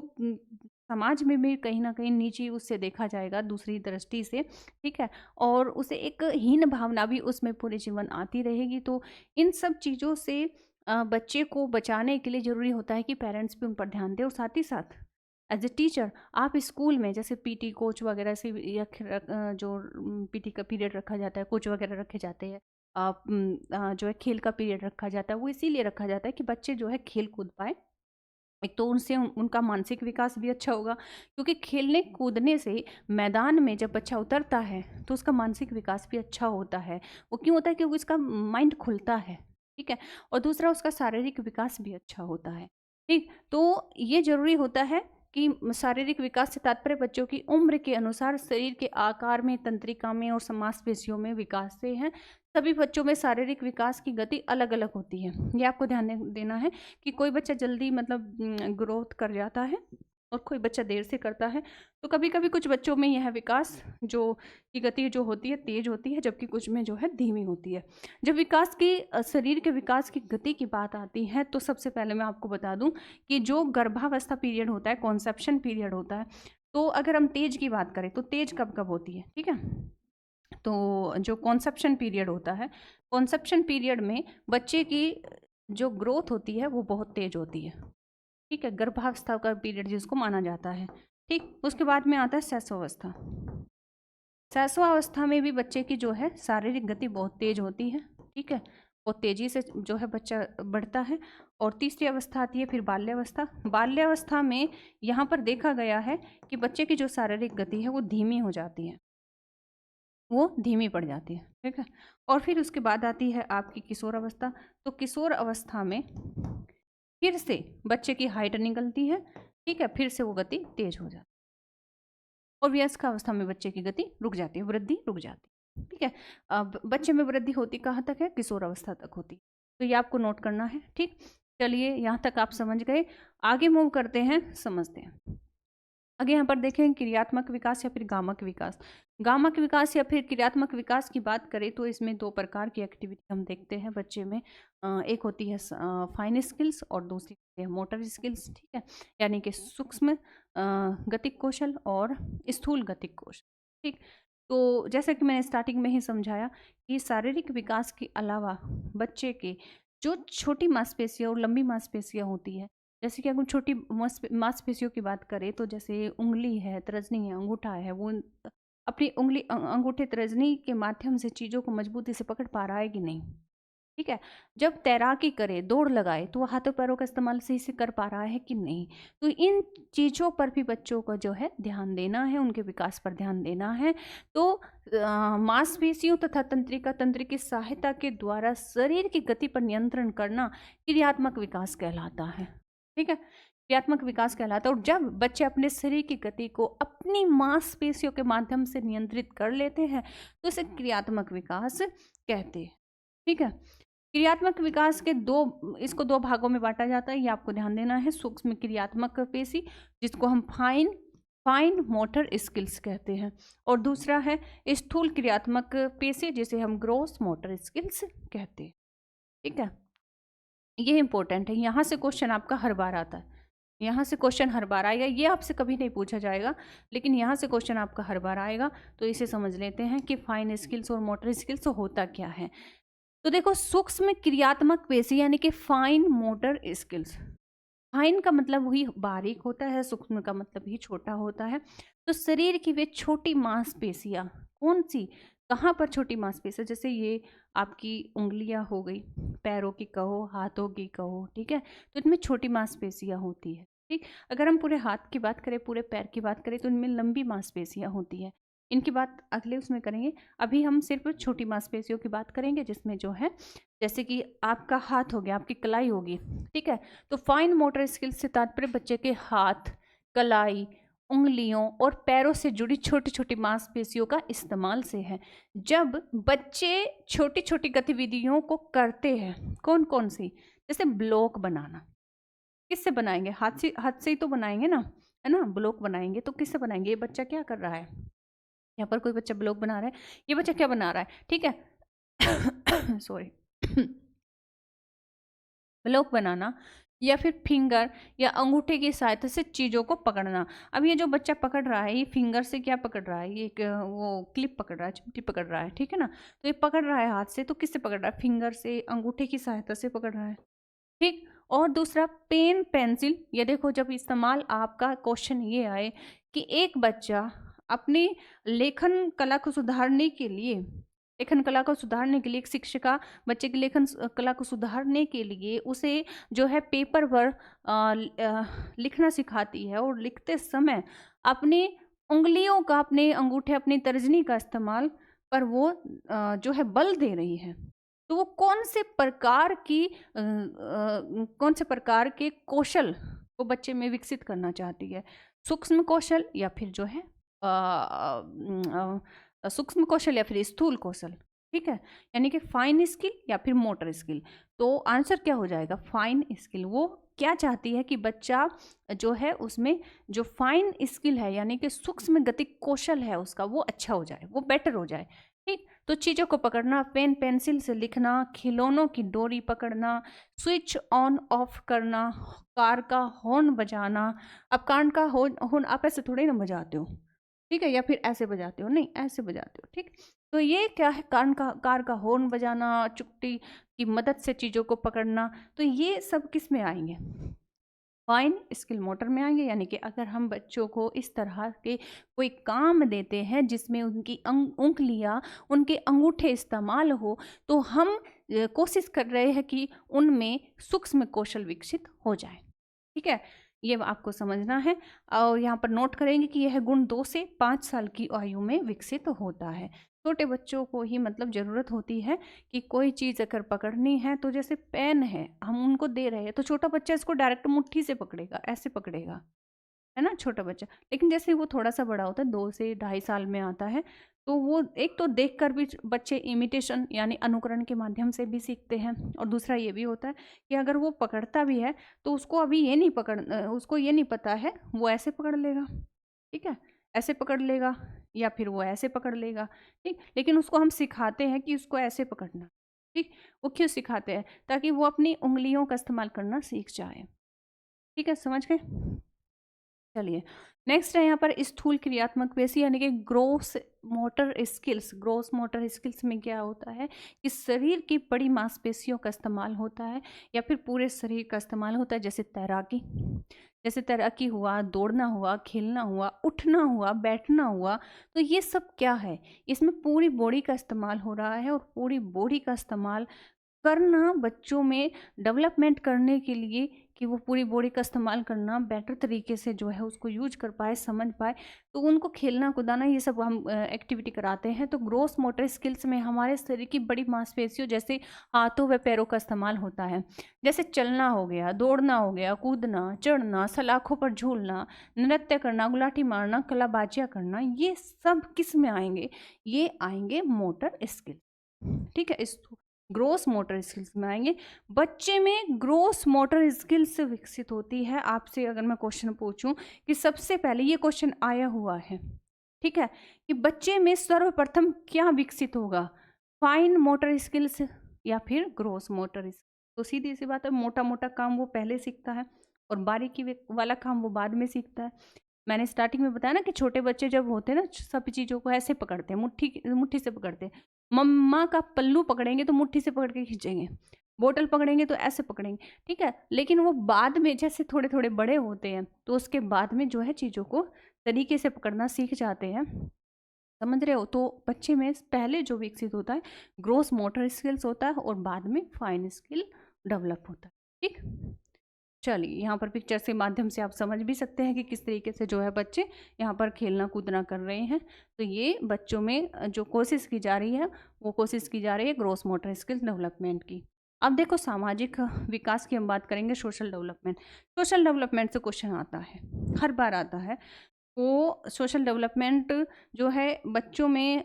समाज में भी कहीं न कहीं नीची उससे देखा जाएगा दूसरी दृष्टि से, ठीक है? और उसे एक हीन भावना भी उसमें पूरे जीवन आती रहेगी। तो इन सब चीज़ों से बच्चे को बचाने के लिए ज़रूरी होता है कि पेरेंट्स भी उन पर ध्यान दें, और साथ ही साथ एज़ अ टीचर आप स्कूल में जैसे पीटी कोच वगैरह से भी जो पीटी का पीरियड रखा जाता है, कोच वगैरह रखे जाते हैं, जो है खेल का पीरियड रखा जाता है, वो इसीलिए रखा जाता है कि बच्चे जो है खेल कूद पाए। एक तो उनसे उनका मानसिक विकास भी अच्छा होगा, क्योंकि खेलने कूदने से मैदान में जब बच्चा उतरता है तो उसका मानसिक विकास भी अच्छा होता है। वो क्यों होता है? क्योंकि उसका माइंड खुलता है, ठीक है? और दूसरा उसका शारीरिक विकास भी अच्छा होता है, ठीक? तो ये ज़रूरी होता है कि शारीरिक विकास से तात्पर्य बच्चों की उम्र के अनुसार शरीर के आकार में, तंत्रिका में और मांसपेशियों में विकास से है। सभी बच्चों में शारीरिक विकास की गति अलग-अलग होती है। ये आपको ध्यान देना है कि कोई बच्चा जल्दी मतलब ग्रोथ कर जाता है और कोई बच्चा देर से करता है। तो कभी-कभी कुछ बच्चों में यह विकास जो की गति जो होती है तेज़ होती है, जबकि कुछ में जो है धीमी होती है। जब विकास की शरीर के विकास की गति की बात आती है, तो सबसे पहले मैं आपको बता दूँ कि जो गर्भावस्था पीरियड होता है, कॉन्सेप्शन पीरियड होता है, तो अगर हम तेज़ की बात करें तो तेज़ कब-कब होती है, ठीक है? तो जो कॉन्सेप्शन पीरियड होता है, कॉन्सेप्शन पीरियड में बच्चे की जो ग्रोथ होती है वो बहुत तेज़ होती है, ठीक है? गर्भावस्था का पीरियड जिसको माना जाता है, ठीक? उसके बाद में आता है शैशवावस्था। शैशवावस्था में भी बच्चे की जो है शारीरिक गति बहुत तेज़ होती है, ठीक है? बहुत तेज़ी से जो है बच्चा बढ़ता है। और तीसरी अवस्था आती है फिर बाल्यावस्था। बाल्यावस्था में यहाँ पर देखा गया है कि बच्चे की जो शारीरिक गति है वो धीमी हो जाती है, वो धीमी पड़ जाती है, ठीक है? और फिर उसके बाद आती है आपकी किशोर अवस्था। तो किशोर अवस्था में फिर से बच्चे की हाइट निकलती है, ठीक है? फिर से वो गति तेज हो जाती है। और वयस्क अवस्था में बच्चे की गति रुक जाती है, वृद्धि रुक जाती है, ठीक है? अब बच्चे में वृद्धि होती कहाँ तक है? किशोर अवस्था तक होती है। तो ये आपको नोट करना है, ठीक? चलिए यहाँ तक आप समझ गए। आगे मूव करते हैं, समझते हैं। आगे यहाँ पर देखें क्रियात्मक विकास या फिर गामक विकास। गामक विकास या फिर क्रियात्मक विकास की बात करें तो इसमें दो प्रकार की एक्टिविटी हम देखते हैं बच्चे में। एक होती है फाइन स्किल्स और दूसरी होती है मोटर स्किल्स, ठीक है? यानी कि सूक्ष्म गतिक कौशल और स्थूल गतिक कौशल, ठीक? तो जैसा कि मैंने स्टार्टिंग में ही समझाया कि शारीरिक विकास के अलावा बच्चे के जो छोटी मांसपेशियाँ और लंबी मांसपेशियाँ होती है, जैसे कि अगर छोटी मांसपेशियों की बात करें तो जैसे उंगली है, तर्जनी है, अंगूठा है, वो अपनी उंगली अंगूठे तर्जनी के माध्यम से चीज़ों को मजबूती से पकड़ पा रहा है कि नहीं, ठीक है? जब तैराकी करे, दौड़ लगाए, तो वो हाथों पैरों का इस्तेमाल सही से कर पा रहा है कि नहीं? तो इन चीज़ों पर भी बच्चों को जो है ध्यान देना है, उनके विकास पर ध्यान देना है। तो मांसपेशियों तथा तंत्रिका तंत्र की सहायता के द्वारा शरीर की गति पर नियंत्रण करना क्रियात्मक विकास कहलाता है, ठीक है? क्रियात्मक विकास कहलाता है। और जब बच्चे अपने शरीर की गति को अपनी मांसपेशियों के माध्यम से नियंत्रित कर लेते हैं, तो इसे क्रियात्मक विकास कहते हैं, ठीक है? क्रियात्मक विकास के इसको दो भागों में बांटा जाता है, ये आपको ध्यान देना है। सूक्ष्म क्रियात्मक पेशी जिसको हम फाइन फाइन मोटर स्किल्स कहते हैं, और दूसरा है स्थूल क्रियात्मक पेशी जिसे हम ग्रोस मोटर स्किल्स कहते हैं, ठीक है? ये इंपॉर्टेंट है, यहाँ से क्वेश्चन आपका हर बार आता है, यहाँ से क्वेश्चन हर बार आएगा। ये आपसे कभी नहीं पूछा जाएगा, लेकिन यहाँ से क्वेश्चन आपका हर बार आएगा। तो इसे समझ लेते हैं कि फाइन स्किल्स और मोटर स्किल्स होता क्या है। तो देखो, सूक्ष्म क्रियात्मक पेशी यानी कि फाइन मोटर स्किल्स। फाइन का मतलब वही बारीक होता है, सूक्ष्म का मतलब ही छोटा होता है। तो शरीर की वे छोटी मांसपेशियां कौन सी, कहाँ पर छोटी मांसपेशियां, जैसे ये आपकी उंगलियां हो गई, पैरों की कहो, हाथों की कहो, ठीक है? तो इनमें छोटी मांसपेशियां होती है, ठीक? अगर हम पूरे हाथ की बात करें, पूरे पैर की बात करें, तो इनमें लंबी मांसपेशियां होती है। इनकी बात अगले उसमें करेंगे। अभी हम सिर्फ छोटी मांसपेशियों की बात करेंगे, जिसमें जो है जैसे कि आपका हाथ हो गया, आपकी कलाई होगी, ठीक है? तो फाइन मोटर स्किल से तात्पर्य बच्चे के हाथ, कलाई, उंगलियों और पैरों से जुड़ी छोटी छोटी मांसपेशियों का इस्तेमाल से है। जब बच्चे छोटी छोटी गतिविधियों को करते हैं, कौन कौन सी, जैसे ब्लॉक बनाना, किससे बनाएंगे? हाथ से ही तो बनाएंगे ना, है ना? ब्लॉक बनाएंगे तो किससे बनाएंगे? ये बच्चा क्या कर रहा है? यहाँ पर कोई बच्चा ब्लॉक बना रहा है, ये बच्चा क्या बना रहा है, ठीक है? सॉरी। ब्लॉक बनाना, या फिर फिंगर या अंगूठे की सहायता से चीज़ों को पकड़ना। अब ये जो बच्चा पकड़ रहा है, ये फिंगर से क्या पकड़ रहा है, ये एक वो क्लिप पकड़ रहा है, चिमटी पकड़ रहा है, ठीक है ना। तो ये पकड़ रहा है हाथ से, तो किससे पकड़ रहा है, फिंगर से, अंगूठे की सहायता से पकड़ रहा है, ठीक। और दूसरा पेन पेंसिल, ये देखो जब इस्तेमाल आपका क्वेश्चन ये आए कि एक बच्चा अपनी लेखन कला को सुधारने के लिए, लेखन कला को सुधारने के लिए एक शिक्षिका बच्चे की लेखन कला को सुधारने के लिए उसे जो है पेपर पर लिखना सिखाती है, और लिखते समय अपनी उंगलियों का, अपने अंगूठे, अपनी तर्जनी का इस्तेमाल पर वो जो है बल दे रही है। तो वो कौन से प्रकार के कौशल वो बच्चे में विकसित करना चाहती है, सूक्ष्म कौशल या फिर जो है सूक्ष्म कौशल या फिर स्थूल कौशल, ठीक है। यानी कि फाइन स्किल या फिर मोटर स्किल। तो आंसर क्या हो जाएगा, फाइन स्किल। वो क्या चाहती है कि बच्चा जो है उसमें जो फाइन स्किल है, यानी कि सूक्ष्म गतिक कौशल है उसका, वो अच्छा हो जाए, वो बेटर हो जाए, ठीक। तो चीज़ों को पकड़ना, पेन पेंसिल से लिखना, खिलौनों की डोरी पकड़ना, स्विच ऑन ऑफ करना, कार का हॉर्न बजाना। अब कार का हॉर्न आप ऐसे थोड़े ना बजाते हो, ठीक है, या फिर ऐसे बजाते हो, नहीं ऐसे बजाते हो, ठीक। तो ये क्या है, कार का हॉर्न बजाना, चुटकी की मदद से चीज़ों को पकड़ना। तो ये सब किस में आएंगे, फाइन स्किल मोटर में आएंगे। यानी कि अगर हम बच्चों को इस तरह के कोई काम देते हैं जिसमें उनकी उंगलियां, उनके अंगूठे इस्तेमाल हो, तो हम कोशिश कर रहे हैं कि उनमें सूक्ष्म कौशल विकसित हो जाए, ठीक है। ये आपको समझना है। और यहाँ पर नोट करेंगे कि यह गुण 2 से 5 साल की आयु में विकसित होता है। छोटे बच्चों को ही मतलब ज़रूरत होती है कि कोई चीज़ अगर पकड़नी है, तो जैसे पेन है हम उनको दे रहे हैं, तो छोटा बच्चा इसको डायरेक्ट मुट्ठी से पकड़ेगा, ऐसे पकड़ेगा, है ना, छोटा बच्चा। लेकिन जैसे वो थोड़ा सा बड़ा होता है, 2 से ढाई साल में आता है, तो वो एक तो देख कर भी बच्चे इमिटेशन यानी अनुकरण के माध्यम से भी सीखते हैं, और दूसरा ये भी होता है कि अगर वो पकड़ता भी है तो उसको अभी ये नहीं उसको ये नहीं पता है, वो ऐसे पकड़ लेगा, ठीक है, ऐसे पकड़ लेगा, या फिर वो ऐसे पकड़ लेगा, ठीक। लेकिन उसको हम सिखाते हैं कि उसको ऐसे पकड़ना, ठीक। वो क्यों सिखाते हैं, ताकि वो अपनी उंगलियों का इस्तेमाल करना सीख जाए, ठीक है, समझ गए। चलिए, नेक्स्ट है यहाँ पर स्थूल क्रियात्मक पेशी, यानी कि gross motor skills. Gross motor skills में क्या होता है कि शरीर की बड़ी मांसपेशियों का इस्तेमाल होता है, या फिर पूरे शरीर का इस्तेमाल होता है, जैसे तैराकी हुआ, दौड़ना हुआ, खेलना हुआ, उठना हुआ, बैठना हुआ। तो ये सब क्या है, इसमें पूरी बॉडी का इस्तेमाल हो रहा है, और पूरी बॉडी का इस्तेमाल करना बच्चों में डेवलपमेंट करने के लिए, कि वो पूरी बॉडी का इस्तेमाल करना बेटर तरीके से जो है उसको यूज कर पाए, समझ पाए। तो उनको खेलना कूदाना ये सब हम एक्टिविटी कराते हैं। तो ग्रोस मोटर स्किल्स में हमारे शरीर की बड़ी मांसपेशियों, जैसे हाथों व पैरों का इस्तेमाल होता है, जैसे चलना हो गया, दौड़ना हो गया, कूदना, चढ़ना, सलाखों पर झूलना, नृत्य करना, गुलाटी मारना, कलाबाजियाँ करना। ये सब किस में आएंगे, ये आएंगे मोटर स्किल, ठीक है, इस ग्रोस मोटर स्किल्स में आएंगे। बच्चे में ग्रोस मोटर स्किल्स विकसित होती है। आपसे अगर मैं क्वेश्चन पूछूं कि सबसे पहले, ये क्वेश्चन आया हुआ है, ठीक है, कि बच्चे में सर्वप्रथम क्या विकसित होगा, फाइन मोटर स्किल्स या फिर ग्रोस मोटर स्किल्स। तो सीधी सी बात है, मोटा मोटा काम वो पहले सीखता है, और बारीकी वाला काम वो बाद में सीखता है। मैंने स्टार्टिंग में बताया ना कि छोटे बच्चे जब होते हैं ना, सब चीज़ों को ऐसे पकड़ते हैं, मुट्ठी से पकड़ते हैं। मम्मा का पल्लू पकड़ेंगे तो मुट्ठी से पकड़ के खींचेंगे, बोतल पकड़ेंगे तो ऐसे पकड़ेंगे, ठीक है। लेकिन वो बाद में जैसे थोड़े थोड़े बड़े होते हैं, तो उसके बाद में जो है चीज़ों को तरीके से पकड़ना सीख जाते हैं, समझ रहे हो। तो बच्चे में पहले जो विकसित होता है ग्रोस मोटर स्किल्स होता है, और बाद में फाइन स्किल डेवलप होता है, ठीक। चलिए, यहाँ पर पिक्चर के माध्यम से आप समझ भी सकते हैं कि किस तरीके से जो है बच्चे यहाँ पर खेलना कूदना कर रहे हैं। तो ये बच्चों में जो कोशिश की जा रही है, वो कोशिश की जा रही है ग्रोस मोटर स्किल्स डेवलपमेंट की। अब देखो, सामाजिक विकास की हम बात करेंगे, सोशल डेवलपमेंट। सोशल डेवलपमेंट से क्वेश्चन आता है, हर बार आता है। वो सोशल डेवलपमेंट जो है बच्चों में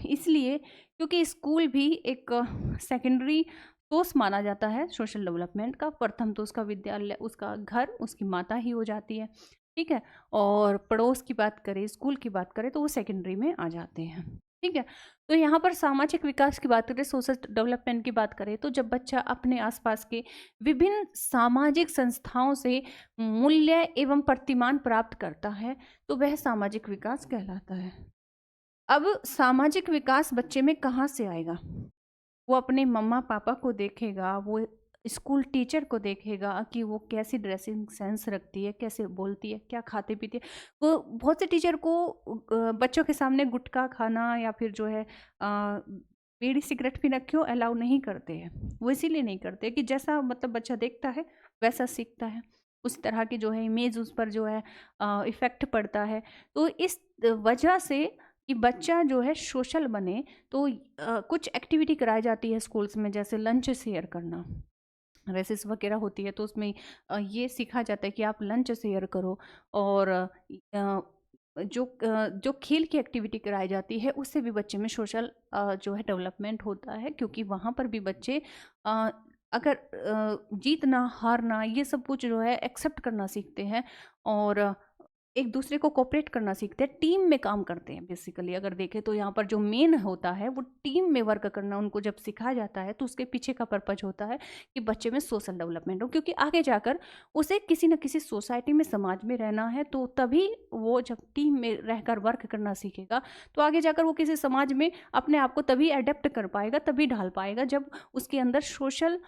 इसलिए क्योंकि स्कूल भी एक सेकेंडरी सोर्स माना जाता है सोशल डेवलपमेंट का। प्रथम तो उसका विद्यालय, उसका घर, उसकी माता ही हो जाती है, ठीक है। और पड़ोस की बात करें, स्कूल की बात करें, तो वो सेकेंडरी में आ जाते हैं। ठीक है। तो यहाँ पर सामाजिक विकास की बात करें, सोशल डेवलपमेंट की बात करें, तो जब बच्चा अपने आसपास के विभिन्न सामाजिक संस्थाओं से मूल्य एवं प्रतिमान प्राप्त करता है तो वह सामाजिक विकास कहलाता है। अब सामाजिक विकास बच्चे में कहाँ से आएगा? वो अपने मम्मा पापा को देखेगा, वो स्कूल टीचर को देखेगा कि वो कैसी ड्रेसिंग सेंस रखती है, कैसे बोलती है, क्या खाते पीते है। वो बहुत से टीचर को बच्चों के सामने गुटखा खाना या फिर जो है बीड़ी सिगरेट पीना क्यों अलाउ नहीं करते हैं? वो इसीलिए नहीं करते कि जैसा मतलब बच्चा देखता है वैसा सीखता है, उस तरह की जो है इमेज उस पर जो है इफेक्ट पड़ता है। तो इस वजह से कि बच्चा जो है सोशल बने, तो कुछ एक्टिविटी कराई जाती है स्कूल्स में, जैसे लंच शेयर करना, रेसिस वगैरह होती है, तो उसमें ये सीखा जाता है कि आप लंच शेयर करो। और जो खेल की एक्टिविटी कराई जाती है उससे भी बच्चे में सोशल जो है डेवलपमेंट होता है, क्योंकि वहाँ पर भी बच्चे अ, अगर जीतना हारना ये सब कुछ जो है एक्सेप्ट करना सीखते हैं, और एक दूसरे को कोऑपरेट करना सीखते हैं, टीम में काम करते हैं। बेसिकली अगर देखें तो यहाँ पर जो मेन होता है वो टीम में वर्क करना उनको जब सिखाया जाता है, तो उसके पीछे का पर्पज होता है कि बच्चे में सोशल डेवलपमेंट हो, क्योंकि आगे जाकर उसे किसी न किसी सोसाइटी में, समाज में रहना है। तो तभी वो जब टीम में रहकर वर्क करना सीखेगा तो आगे जाकर वो किसी समाज में अपने आप को तभी अडेप्ट कर पाएगा, तभी ढाल पाएगा जब उसके अंदर सोशल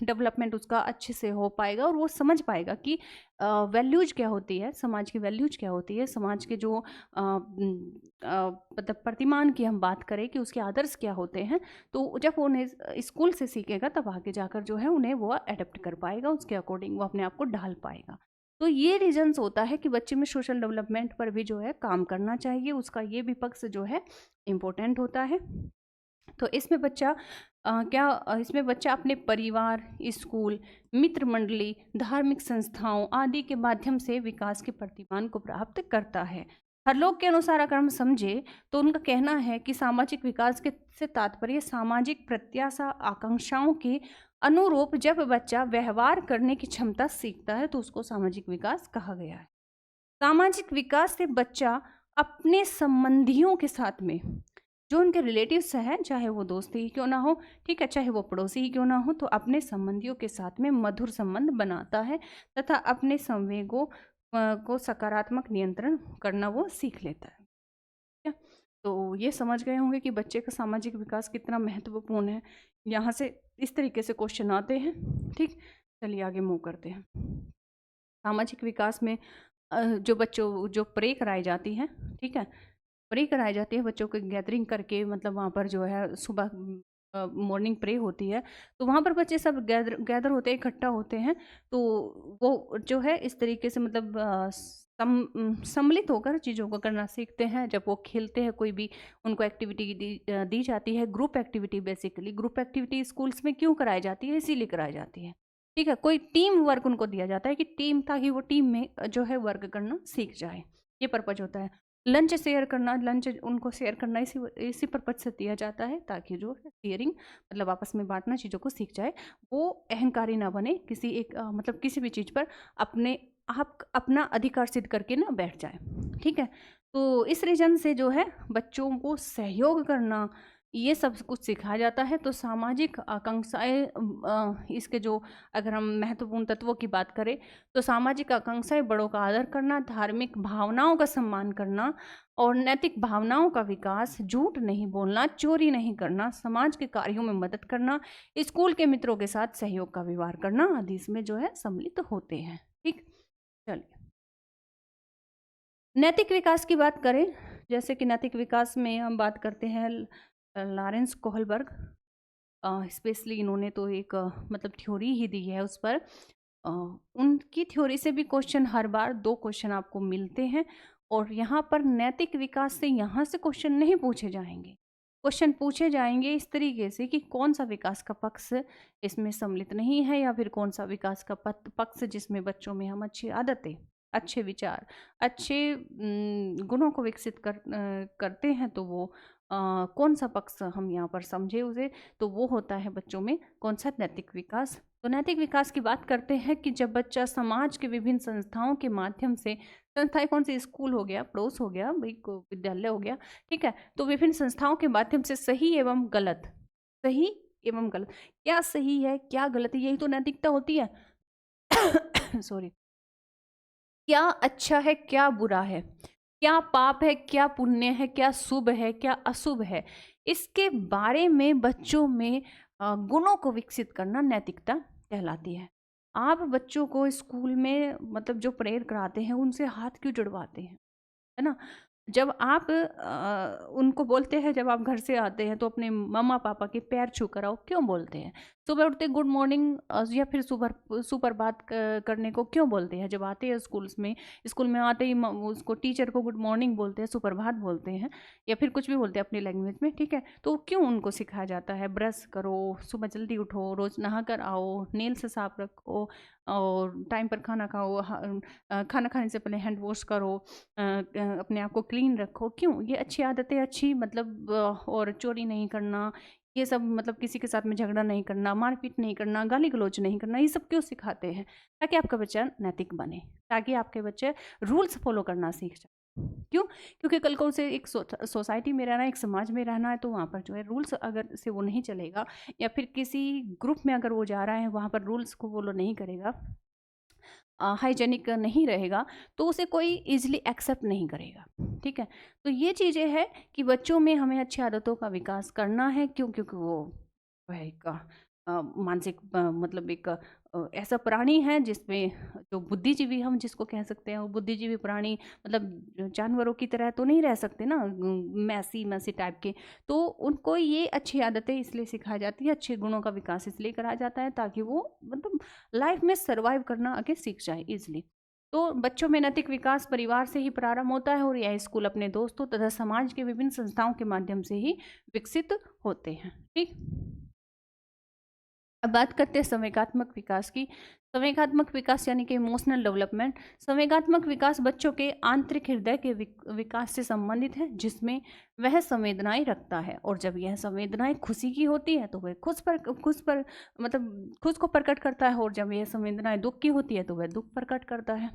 डेवलपमेंट उसका अच्छे से हो पाएगा, और वो समझ पाएगा कि वैल्यूज क्या होती है, समाज की वैल्यूज क्या होती है, समाज के जो मतलब प्रतिमान की हम बात करें कि उसके आदर्श क्या होते हैं। तो जब वो उन्हें स्कूल से सीखेगा तब आगे जाकर जो है उन्हें वो अडेप्ट कर पाएगा, उसके अकॉर्डिंग वो अपने आप को ढाल पाएगा। तो ये रीजंस होता है कि बच्चे में सोशल डेवलपमेंट पर भी जो है काम करना चाहिए, उसका ये भी पक्ष जो है इम्पोर्टेंट होता है। तो इसमें बच्चा इसमें बच्चा अपने परिवार, स्कूल, मित्र मंडली, धार्मिक संस्थाओं आदि के माध्यम से विकास के प्रतिमान को प्राप्त करता है। हर लोग के अनुसार अगर हम समझे तो उनका कहना है कि सामाजिक विकास के से तात्पर्य सामाजिक प्रत्याशा आकांक्षाओं के अनुरूप जब बच्चा व्यवहार करने की क्षमता सीखता है तो उसको सामाजिक विकास कहा गया है। सामाजिक विकास से बच्चा अपने संबंधियों के साथ में, जो उनके रिलेटिव्स हैं, चाहे वो दोस्त ही क्यों ना हो, ठीक है, चाहे वो पड़ोसी ही क्यों ना हो, तो अपने संबंधियों के साथ में मधुर संबंध बनाता है तथा अपने संवेगों को सकारात्मक नियंत्रण करना वो सीख लेता है। ठीक है? तो ये समझ गए होंगे कि बच्चे का सामाजिक विकास कितना महत्वपूर्ण है। यहाँ से इस तरीके से क्वेश्चन आते हैं। ठीक, चलिए आगे मूव करते हैं। सामाजिक विकास में जो बच्चों जो प्रे कराई जाती है, ठीक है, प्रे कराई जाती है बच्चों को गैदरिंग करके, मतलब वहाँ पर जो है सुबह मॉर्निंग प्रे होती है, तो वहाँ पर बच्चे सब गैदर होते हैं, इकट्ठा होते हैं। तो वो जो है इस तरीके से मतलब सम्मिलित होकर चीज़ों को करना सीखते हैं। जब वो खेलते हैं कोई भी उनको एक्टिविटी दी जाती है, group activity, basically group activity schools में क्यों कराई जाती है, इसीलिए कराई जाती है। ठीक है, कोई टीम वर्क उनको दिया जाता है कि टीम, ताकि वो टीम में जो है वर्क करना सीख जाए, ये पर्पज होता है। लंच शेयर करना, लंच उनको शेयर करना इसी इसी पर्पज से दिया जाता है, ताकि जो शेयरिंग मतलब आपस में बांटना चीज़ों को सीख जाए, वो अहंकारी ना बने, किसी एक मतलब किसी भी चीज़ पर अपने आप अपना अधिकार सिद्ध करके ना बैठ जाए। ठीक है, तो इस रीजन से जो है बच्चों को सहयोग करना, ये सब कुछ सिखाया जाता है। तो सामाजिक आकांक्षाएं, इसके जो अगर हम महत्वपूर्ण तत्वों की बात करें तो सामाजिक आकांक्षाएं, बड़ों का आदर करना, धार्मिक भावनाओं का सम्मान करना और नैतिक भावनाओं का विकास, झूठ नहीं बोलना, चोरी नहीं करना, समाज के कार्यों में मदद करना, स्कूल के मित्रों के साथ सहयोग का व्यवहार करना आदि इसमें जो है सम्मिलित होते हैं। ठीक, चलिए नैतिक विकास की बात करें, जैसे कि नैतिक विकास में हम बात करते हैं लॉरेंस कोहलबर्ग, स्पेशली इन्होंने तो एक मतलब थ्योरी ही दी है उस पर। उनकी थ्योरी से भी क्वेश्चन, हर बार 2 क्वेश्चन आपको मिलते हैं, और यहाँ पर नैतिक विकास से यहाँ से क्वेश्चन नहीं पूछे जाएंगे। क्वेश्चन पूछे जाएंगे इस तरीके से कि कौन सा विकास का पक्ष इसमें सम्मिलित नहीं है, या फिर कौन सा विकास का पक्ष जिसमें बच्चों में हम अच्छी आदतें, अच्छे विचार, अच्छे गुणों को विकसित करते हैं, तो वो कौन सा पक्ष हम यहाँ पर समझे उसे, तो वो होता है बच्चों में कौन सा नैतिक विकास तो नैतिक विकास की बात करते हैं कि जब बच्चा समाज के विभिन्न संस्थाओं के माध्यम से, संस्थाएं कौन सी, स्कूल हो गया, पड़ोस हो गया, भाई विद्यालय हो गया, ठीक है, तो विभिन्न संस्थाओं के माध्यम से सही एवं गलत, सही एवं गलत, क्या सही है क्या गलत है, यही तो नैतिकता होती है। सॉरी। क्या अच्छा है क्या बुरा है, क्या पाप है क्या पुण्य है, क्या शुभ है क्या अशुभ है, इसके बारे में बच्चों में गुणों को विकसित करना नैतिकता कहलाती है। आप बच्चों को स्कूल में मतलब जो प्रेयर कराते हैं उनसे हाथ क्यों जुड़वाते हैं, है ना? जब आप उनको बोलते हैं, जब आप घर से आते हैं तो अपने मम्मा पापा के पैर छू कर आओ, क्यों बोलते हैं? सुबह उठते गुड मॉर्निंग या फिर सुप्रभात करने को क्यों बोलते हैं? जब आते हैं स्कूल में आते ही उसको टीचर को गुड मॉर्निंग बोलते हैं, सुप्रभात बोलते हैं, या फिर कुछ भी बोलते हैं अपनी लैंग्वेज में, ठीक है? तो क्यों उनको सिखाया जाता है ब्रश करो, सुबह जल्दी उठो, रोज नहा कर आओ, नेल से साफ रखो, और टाइम पर खाना खाओ, खाना खाने से पहले हैंड वॉश करो, अपने आप को क्लीन रखो, क्यों? ये अच्छी आदतें, अच्छी मतलब और चोरी नहीं करना, ये सब मतलब किसी के साथ में झगड़ा नहीं करना, मारपीट नहीं करना, गाली गलौज नहीं करना, ये सब क्यों सिखाते हैं? ताकि आपका बच्चा नैतिक बने, ताकि आपके बच्चे रूल्स फॉलो करना सीख जाए। क्यों? क्योंकि कल को उसे एक सोसाइटी में रहना है, एक समाज में रहना है, तो वहाँ पर जो है रूल्स अगर से वो नहीं चलेगा, या फिर किसी ग्रुप में अगर वो जा रहा है, वहाँ पर रूल्स को फॉलो नहीं करेगा, हाइजेनिक नहीं रहेगा, तो उसे कोई ईज़िली एक्सेप्ट नहीं करेगा, ठीक है? तो ये चीज़ें हैं कि बच्चों में हमें अच्छी आदतों का विकास करना है। क्यों? क्योंकि वो है एक मानसिक मतलब एक ऐसा प्राणी है जिसमें जो बुद्धिजीवी, हम जिसको कह सकते हैं, वो बुद्धिजीवी प्राणी मतलब जानवरों की तरह तो नहीं रह सकते ना, मैसी मैसी टाइप के। तो उनको ये अच्छी आदतें इसलिए सिखाई जाती है, अच्छे गुणों का विकास इसलिए कराया जाता है, ताकि वो मतलब लाइफ में सर्वाइव करना आगे सीख जाए इजली। तो बच्चों में नैतिक विकास परिवार से ही प्रारंभ होता है, और यह स्कूल अपने दोस्तों तथा समाज के विभिन्न संस्थाओं के माध्यम से ही विकसित होते हैं, ठीक। अब बात करते हैं संवेगात्मक विकास की। संवेगात्मक विकास यानी कि इमोशनल डेवलपमेंट। संवेगात्मक विकास बच्चों के आंतरिक हृदय के विकास से संबंधित है, जिसमें वह संवेदनाएं रखता है, और जब यह संवेदनाएं खुशी की होती है तो वह खुश पर मतलब खुश को प्रकट करता है, और जब यह संवेदनाएं दुख की होती है तो वह दुख प्रकट करता है।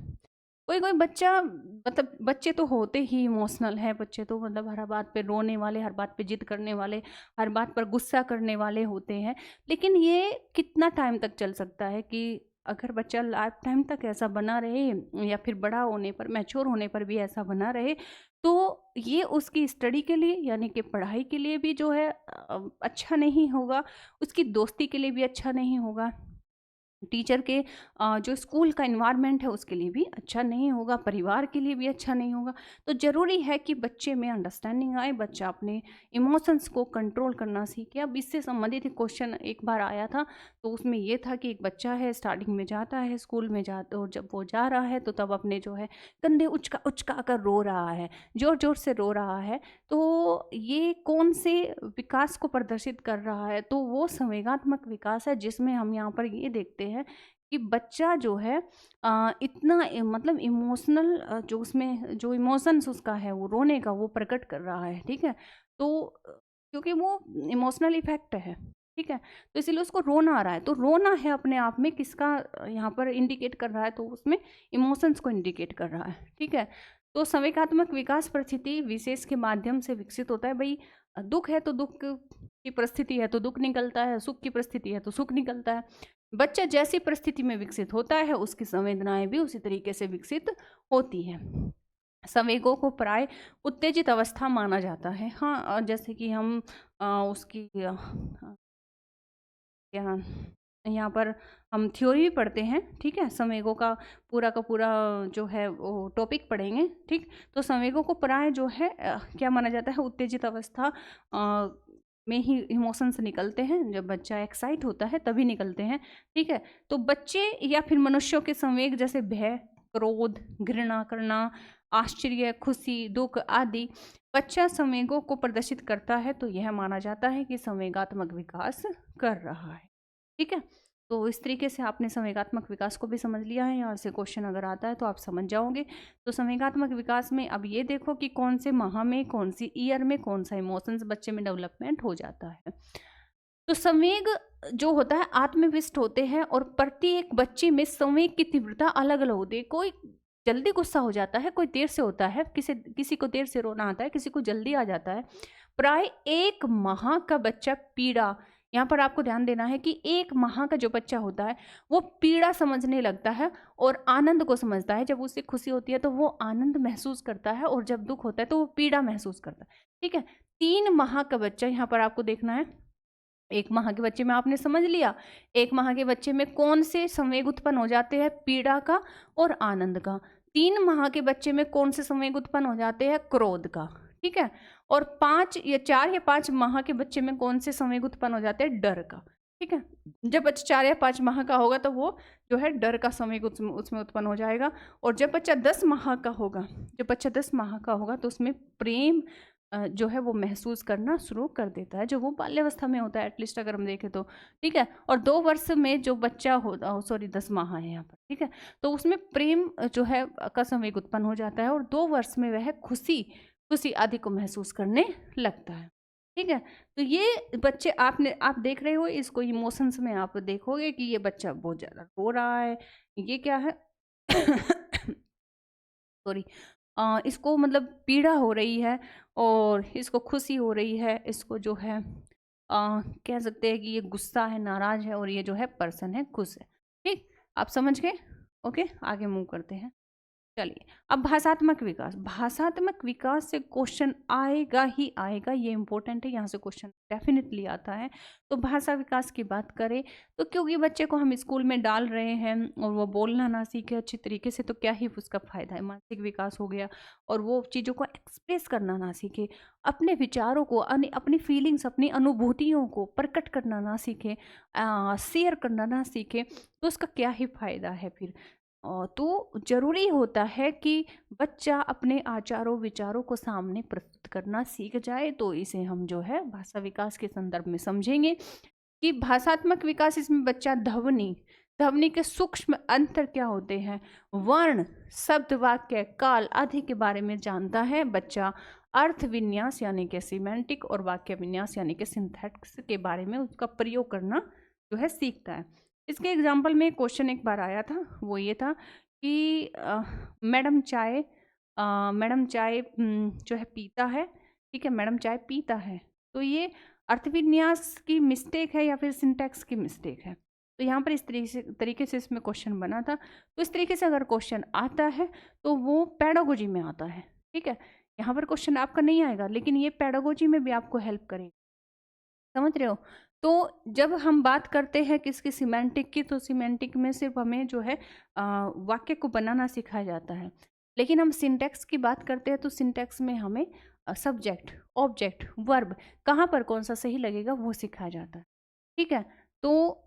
कोई कोई बच्चा मतलब बच्चे तो होते ही इमोशनल है, बच्चे तो मतलब हर बात पे रोने वाले, हर बात पे जिद करने वाले, हर बात पर गुस्सा करने वाले होते हैं। लेकिन ये कितना टाइम तक चल सकता है कि अगर बच्चा लाइफ टाइम तक ऐसा बना रहे, या फिर बड़ा होने पर, मैच्योर होने पर भी ऐसा बना रहे, तो ये उसकी स्टडी के लिए यानी कि पढ़ाई के लिए भी जो है अच्छा नहीं होगा, उसकी दोस्ती के लिए भी अच्छा नहीं होगा, टीचर के जो स्कूल का इन्वायरमेंट है उसके लिए भी अच्छा नहीं होगा, परिवार के लिए भी अच्छा नहीं होगा। तो ज़रूरी है कि बच्चे में अंडरस्टैंडिंग आए, बच्चा अपने इमोशंस को कंट्रोल करना सीखे। अब इससे संबंधित एक क्वेश्चन एक बार आया था, तो उसमें ये था कि एक बच्चा है, स्टार्टिंग में जाता है स्कूल में, तो जब वो जा रहा है तो तब अपने जो है कंधे उचका उचका कर रो रहा है, ज़ोर ज़ोर से रो रहा है। तो ये कौन से विकास को प्रदर्शित कर रहा है? तो वो संवेगात्मक विकास है, जिसमें हम यहाँ पर ये देखते हैं कि बच्चा जो है इतना मतलब इमोशनल, जो उसमें जो इमोशंस उसका है वो रोने का, वो प्रकट कर रहा है, ठीक है। तो क्योंकि वो इमोशनल इफेक्ट है, ठीक है, तो इसीलिए उसको रोना आ रहा है। तो रोना है अपने आप में किसका यहाँ पर इंडिकेट कर रहा है? तो उसमें इमोशंस को इंडिकेट कर रहा है, ठीक है। तो संवेगात्मक विकास परिस्थिति विशेष के माध्यम से विकसित होता है। भाई दुख है तो दुख की परिस्थिति है तो दुख निकलता है, सुख की परिस्थिति है तो सुख निकलता है। बच्चा जैसी परिस्थिति में विकसित होता है, उसकी संवेदनाएं भी उसी तरीके से विकसित होती है। संवेगों को प्राय उत्तेजित अवस्था माना जाता है। हाँ, जैसे कि हम उसकी क्या यहाँ पर हम थ्योरी भी पढ़ते हैं, ठीक है, संवेगों का पूरा जो है वो टॉपिक पढ़ेंगे, ठीक। तो संवेगों को प्राय जो है क्या माना जाता है? उत्तेजित अवस्था में ही इमोशंस निकलते हैं, जब बच्चा एक्साइट होता है तभी निकलते हैं, ठीक है। तो बच्चे या फिर मनुष्यों के संवेग जैसे भय, क्रोध, घृणा करना, आश्चर्य, खुशी, दुख आदि बच्चा संवेगों को प्रदर्शित करता है, तो यह माना जाता है कि संवेगात्मक विकास कर रहा है, ठीक है। तो इस तरीके से आपने संवेगात्मक विकास को भी समझ लिया है। यहाँ से क्वेश्चन अगर आता है तो आप समझ जाओगे। तो संवेगात्मक विकास में अब ये देखो कि कौन से माह में, कौन सी ईयर में कौन सा इमोशंस बच्चे में डेवलपमेंट हो जाता है। तो संवेग जो होता है आत्मविष्ट होते हैं और प्रत्येक बच्चे में संवेग की तीव्रता अलग अलग होती है। कोई जल्दी गुस्सा हो जाता है, कोई देर से होता है, किसी को देर से रोना आता है, किसी को जल्दी आ जाता है। प्राय 1 माह का बच्चा पीड़ा, यहाँ पर आपको ध्यान देना है कि 1 माह का जो बच्चा होता है वो पीड़ा समझने लगता है और आनंद को समझता है। जब उसे खुशी होती है तो वो आनंद महसूस करता है और जब दुख होता है तो वो पीड़ा महसूस करता है। ठीक है, 3 माह का बच्चा, यहाँ पर आपको देखना है 1 माह के बच्चे में आपने समझ लिया 1 माह के बच्चे में कौन से संवेग उत्पन्न हो जाते हैं, पीड़ा का और आनंद का। 3 माह के बच्चे में कौन से संवेग उत्पन्न हो जाते हैं, क्रोध का। ठीक है, और 4 या 5 माह के बच्चे में कौन से संवेग उत्पन्न हो जाते हैं, डर का। ठीक है, जब बच्चा 4 या 5 माह का होगा तो वो जो है डर का संवेग उसमें उत्पन्न हो जाएगा। और जब बच्चा 10 माह का होगा, तो उसमें प्रेम जो है वो महसूस करना शुरू कर देता है, जो वो बाल्यावस्था में होता है एटलीस्ट अगर हम देखें तो। ठीक है, और 2 वर्ष में जो बच्चा होता, सॉरी 10 माह है यहाँ पर। ठीक है, तो उसमें प्रेम जो है का संवेग उत्पन्न हो जाता है और 2 वर्ष में वह खुशी आदि को महसूस करने लगता है। ठीक है, तो ये बच्चे आप देख रहे हो इसको, इमोशंस में आप देखोगे कि ये बच्चा बहुत ज़्यादा रो रहा है, ये क्या है सॉरी इसको मतलब पीड़ा हो रही है और इसको खुशी हो रही है, इसको जो है कह सकते हैं कि ये गुस्सा है, नाराज है, और ये जो है पर्सन है खुश है। ठीक, आप समझ गए? ओके, आगे मूव करते हैं। चलिए, अब भाषात्मक विकास से क्वेश्चन आएगा ही आएगा, ये इंपॉर्टेंट है, यहाँ से क्वेश्चन डेफिनेटली आता है। तो भाषा विकास की बात करें तो क्योंकि बच्चे को हम स्कूल में डाल रहे हैं और वो बोलना ना सीखे अच्छी तरीके से, तो क्या ही उसका फायदा है, मानसिक विकास हो गया और वो चीज़ों को एक्सप्रेस करना ना सीखे, अपने विचारों को, अपनी फीलिंग्स, अपनी अनुभूतियों को प्रकट करना ना सीखे, शेयर करना ना सीखे, तो उसका क्या ही फायदा है फिर। तो ज़रूरी होता है कि बच्चा अपने आचारों विचारों को सामने प्रस्तुत करना सीख जाए। तो इसे हम जो है भाषा विकास के संदर्भ में समझेंगे कि भाषात्मक विकास, इसमें बच्चा ध्वनि के सूक्ष्म अंतर क्या होते हैं, वर्ण, शब्द, वाक्य, काल आदि के बारे में जानता है। बच्चा अर्थ विन्यास यानी कि सिमेंटिक और वाक्य विन्यास यानी कि सिंथेटिक्स के बारे में उसका प्रयोग करना जो है सीखता है। इसके एग्जाम्पल में क्वेश्चन एक बार आया था, वो ये था कि मैडम चाय जो है पीता है। ठीक है, मैडम चाय पीता है, तो ये अर्थविन्यास की मिस्टेक है या फिर सिंटैक्स की मिस्टेक है। तो यहाँ पर इस तरीके से इसमें क्वेश्चन बना था। तो इस तरीके से अगर क्वेश्चन आता है तो वो पेडागोजी में आता है। ठीक है, यहाँ पर क्वेश्चन आपका नहीं आएगा, लेकिन ये पेडागोजी में भी आपको हेल्प करेगा। समझ रहे हो? तो जब हम बात करते हैं किसकी, सिमेंटिक की, तो सिमेंटिक में सिर्फ हमें जो है वाक्य को बनाना सिखाया जाता है। लेकिन हम सिंटैक्स की बात करते हैं तो सिंटैक्स में हमें सब्जेक्ट, ऑब्जेक्ट, वर्ब, कहाँ पर कौन सा सही लगेगा वो सिखाया जाता है। ठीक है, तो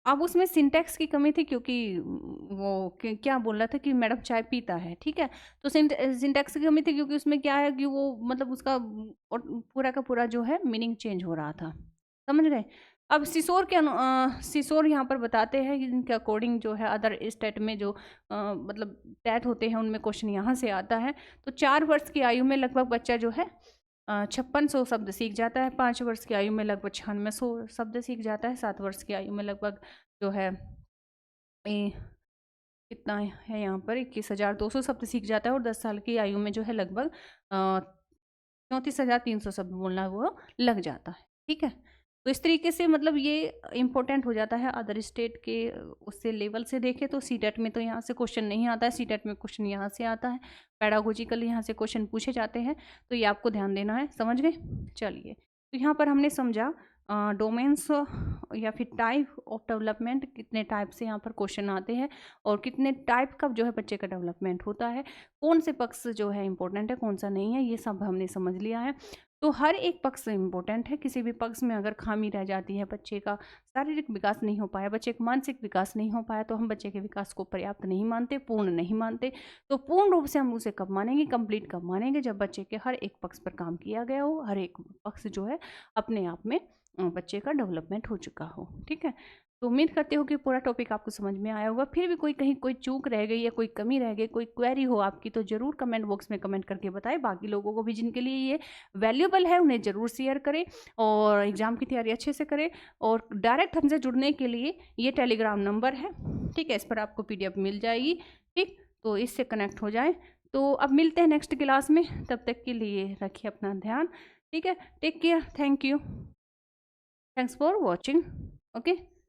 अब उसमें सिंटैक्स की कमी थी क्योंकि वो क्या बोल रहा था कि मैडम चाय पीता है। ठीक है, तो सिंटैक्स की कमी थी क्योंकि उसमें क्या है कि वो मतलब उसका पूरा का पूरा जो है मीनिंग चेंज हो रहा था। समझ रहे? अब सिसोर यहाँ पर बताते हैं कि इनके अकॉर्डिंग जो है अदर स्टेट में जो मतलब टैट होते हैं उनमें क्वेश्चन यहाँ से आता है। तो 4 वर्ष की आयु में लगभग बच्चा जो है 5600 शब्द सीख जाता है, 5 वर्ष की आयु में लगभग 9600 शब्द सीख जाता है, 7 वर्ष की आयु में लगभग जो है कितना है यहाँ पर 21,200 शब्द सीख जाता है, और 10 साल की आयु में जो है लगभग 34,300 शब्द बोलना वो लग जाता है। ठीक है, तो इस तरीके से मतलब ये इम्पोर्टेंट हो जाता है। अदर स्टेट के उससे लेवल से देखें तो सीटेट में तो यहाँ से क्वेश्चन नहीं आता है, सीटेट में क्वेश्चन यहाँ से आता है, पैडागोजिकल यहाँ से क्वेश्चन पूछे जाते हैं, तो ये आपको ध्यान देना है। समझ गए? चलिए, तो यहाँ पर हमने समझा डोमेन्स या फिर टाइप ऑफ डेवलपमेंट, कितने टाइप से यहाँ पर क्वेश्चन आते हैं और कितने टाइप का जो है बच्चे का डेवलपमेंट होता है, कौन से पक्ष जो है इंपॉर्टेंट है, कौन सा नहीं है, ये सब हमने समझ लिया है। तो हर एक पक्ष इम्पोर्टेंट है, किसी भी पक्ष में अगर खामी रह जाती है, बच्चे का शारीरिक विकास नहीं हो पाया, बच्चे का मानसिक विकास नहीं हो पाया, तो हम बच्चे के विकास को पर्याप्त नहीं मानते, पूर्ण नहीं मानते। तो पूर्ण रूप से हम उसे कब मानेंगे, कंप्लीट कब मानेंगे, जब बच्चे के हर एक पक्ष पर काम किया गया हो, हर एक पक्ष जो है अपने आप में बच्चे का डेवलपमेंट हो चुका हो। ठीक है, तो उम्मीद करती हूँ कि पूरा टॉपिक आपको समझ में आया होगा। फिर भी कोई कहीं कोई चूक रह गई या कोई कमी रह गई, कोई क्वेरी हो आपकी, तो ज़रूर कमेंट बॉक्स में कमेंट करके बताएं। बाकी लोगों को भी जिनके लिए ये वैल्यूएबल है उन्हें ज़रूर शेयर करें और एग्ज़ाम की तैयारी अच्छे से करें। और डायरेक्ट हमसे जुड़ने के लिए ये टेलीग्राम नंबर है, ठीक है, इस पर आपको PDF मिल जाएगी, ठीक, तो इससे कनेक्ट हो जाएँ। तो अब मिलते हैं नेक्स्ट क्लास में, तब तक के लिए रखिए अपना ध्यान, ठीक है, take care, thank you, thanks for watching, okay.